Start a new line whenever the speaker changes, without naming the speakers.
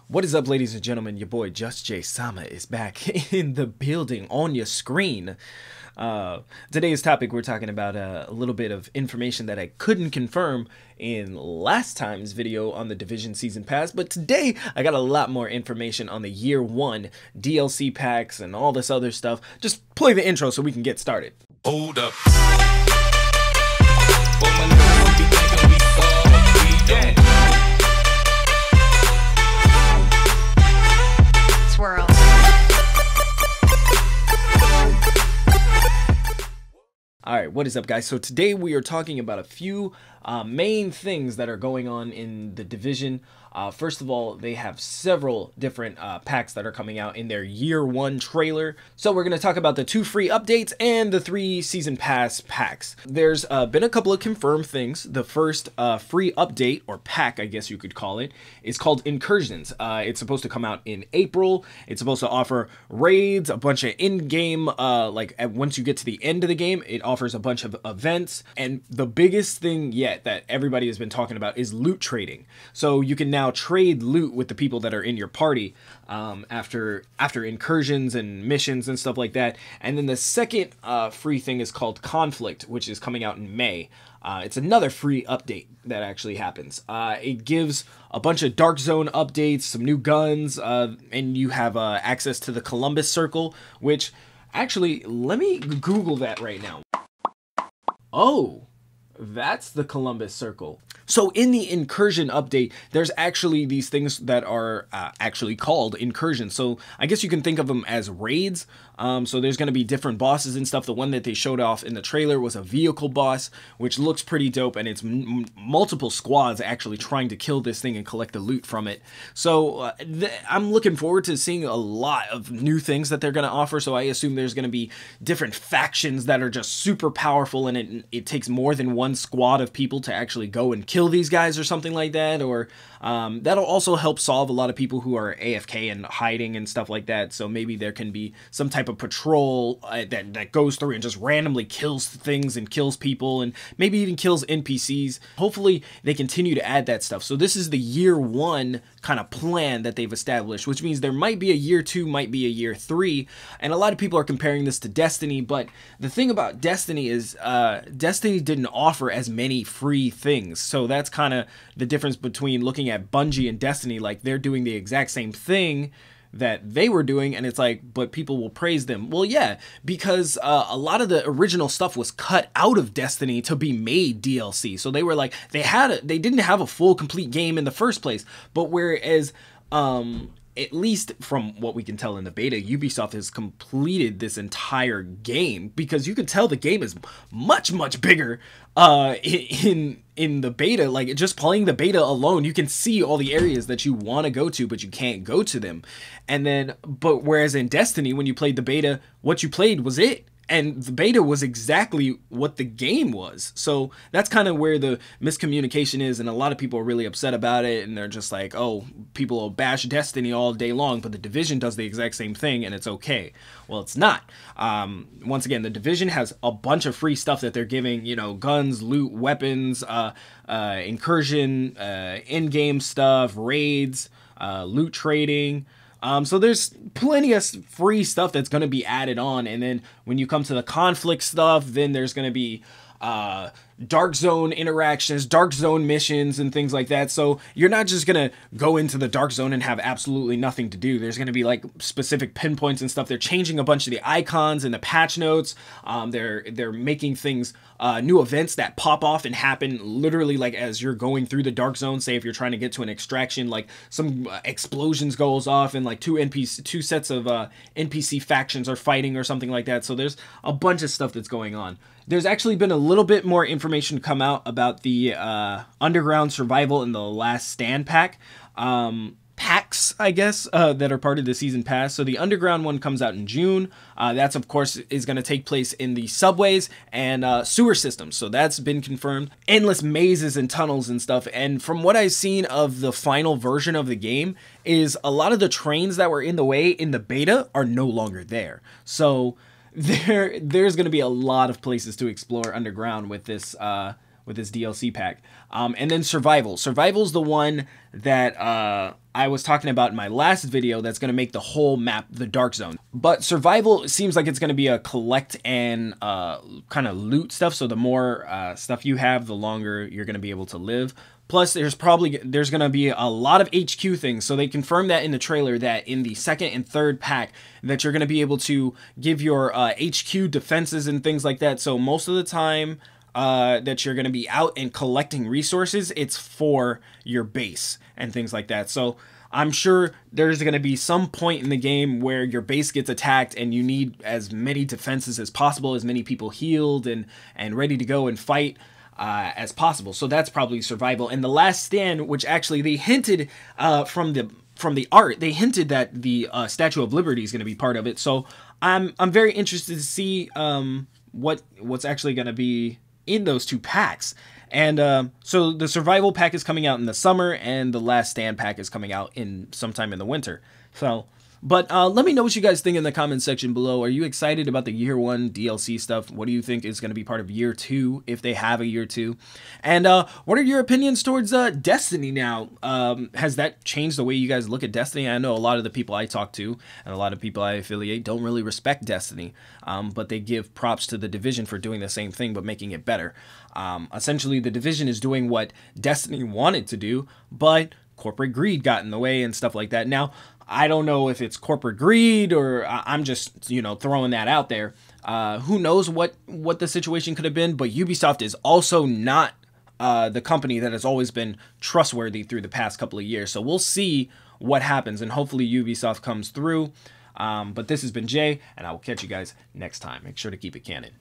What is up, ladies and gentlemen? Your boy Just Jay Sama is back in the building on your screen. Today's topic, we're talking about a little bit of information that I couldn't confirm in last time's video on the Division Season Pass, but today I got a lot more information on the Year 1 DLC packs and all this other stuff. Just play the intro so we can get started.
Hold up.
Swirl.
Alright, what is up, guys? So today we are talking about a few main things that are going on in the Division. First of all, they have several different packs that are coming out in their Year 1 trailer. So we're going to talk about the 2 free updates and the 3 Season Pass packs. There's been a couple of confirmed things. The first free update, or pack I guess you could call it, is called Incursions. It's supposed to come out in April. It's supposed to offer raids, a bunch of in-game, once you get to the end of the game, it offers a bunch of events. And the biggest thing yet that everybody has been talking about is loot trading. So you can now trade loot with the people that are in your party after incursions and missions and stuff like that. And then the second free thing is called Conflict, which is coming out in May. It's another free update that actually happens. It gives a bunch of Dark Zone updates, some new guns, and you have access to the Columbus Circle, which actually, let me Google that right now. Oh, that's the Columbus Circle. So in the incursion update, there's actually these things that are actually called incursions. So I guess you can think of them as raids. So there's going to be different bosses and stuff. The one that they showed off in the trailer was a vehicle boss, which looks pretty dope. And it's multiple squads actually trying to kill this thing and collect the loot from it. So I'm looking forward to seeing a lot of new things that they're going to offer. So I assume there's going to be different factions that are just super powerful. And it takes more than one squad of people to actually go and kill these guys or something like that. Or that'll also help solve a lot of people who are AFK and hiding and stuff like that. So maybe there can be some type of patrol that goes through and just randomly kills things and kills people and maybe even kills NPCs. Hopefully they continue to add that stuff. So this is the Year 1 kind of plan that they've established, which means there might be a Year 2, might be a Year 3. And a lot of people are comparing this to Destiny, but the thing about Destiny is Destiny didn't offer as many free things. So that's kind of the difference between looking at Bungie and Destiny. Like, they're doing the exact same thing that they were doing, and it's like, but people will praise them. Well, yeah, because a lot of the original stuff was cut out of Destiny to be made DLC. So they were like, they didn't have a full complete game in the first place. But whereas at least from what we can tell in the beta, Ubisoft has completed this entire game, because you can tell the game is much, much bigger in the beta. Like, just playing the beta alone, you can see all the areas that you want to go to, but you can't go to them. And then, but whereas in Destiny, when you played the beta, what you played was it. And the beta was exactly what the game was. So that's kind of where the miscommunication is, and a lot of people are really upset about it, and they're just like, oh, people will bash Destiny all day long, but the Division does the exact same thing, and it's okay. Well, it's not. Once again, the Division has a bunch of free stuff that they're giving, you know, guns, loot, weapons, incursion, in-game stuff, raids, loot trading. So there's plenty of free stuff that's going to be added on. And then when you come to the conflict stuff, then there's going to be Dark Zone interactions, Dark Zone missions, and things like that. So you're not just going to go into the Dark Zone and have absolutely nothing to do. There's going to be like specific pinpoints and stuff. They're changing a bunch of the icons and the patch notes. They're making things, new events that pop off and happen literally like as you're going through the Dark Zone. Say if you're trying to get to an extraction, like some explosions goes off and like two sets of NPC factions are fighting or something like that. So there's a bunch of stuff that's going on. There's actually been a little bit more information come out about the Underground Survival and the Last Stand pack. Packs, I guess, that are part of the Season Pass. So the Underground one comes out in June. That's, of course, is going to take place in the subways and sewer systems. So that's been confirmed. Endless mazes and tunnels and stuff. And from what I've seen of the final version of the game, is a lot of the trains that were in the way in the beta are no longer there. So there's going to be a lot of places to explore underground with this with this DLC pack. And then Survival. Survival's the one that I was talking about in my last video that's going to make the whole map the Dark Zone. But Survival seems like it's going to be a collect and kind of loot stuff. So the more stuff you have, the longer you're going to be able to live. Plus, there's going to be a lot of HQ things. So they confirmed that in the trailer that in the second and third pack that you're going to be able to give your HQ defenses and things like that. So most of the time that you're going to be out and collecting resources, it's for your base and things like that. So I'm sure there's going to be some point in the game where your base gets attacked and you need as many defenses as possible, as many people healed and ready to go and fight as possible. So that's probably Survival. And The Last Stand, which actually they hinted from the art, they hinted that the Statue of Liberty is going to be part of it. So I'm very interested to see what's actually going to be in those two packs. And so the Survival pack is coming out in the summer, and the Last Stand pack is coming out in sometime in the winter. So, but let me know what you guys think in the comment section below. Are you excited about the Year 1 DLC stuff? What do you think is going to be part of Year 2, if they have a Year 2? And what are your opinions towards Destiny now? Has that changed the way you guys look at Destiny? I know a lot of the people I talk to and a lot of people I affiliate don't really respect Destiny, but they give props to the Division for doing the same thing but making it better. Essentially, the Division is doing what Destiny wanted to do, but corporate greed got in the way and stuff like that. Now, I don't know if it's corporate greed or I'm just, throwing that out there. Who knows what the situation could have been, but Ubisoft is also not the company that has always been trustworthy through the past couple of years. So we'll see what happens, and hopefully Ubisoft comes through. But this has been Jay, and I will catch you guys next time. Make sure to keep it canon.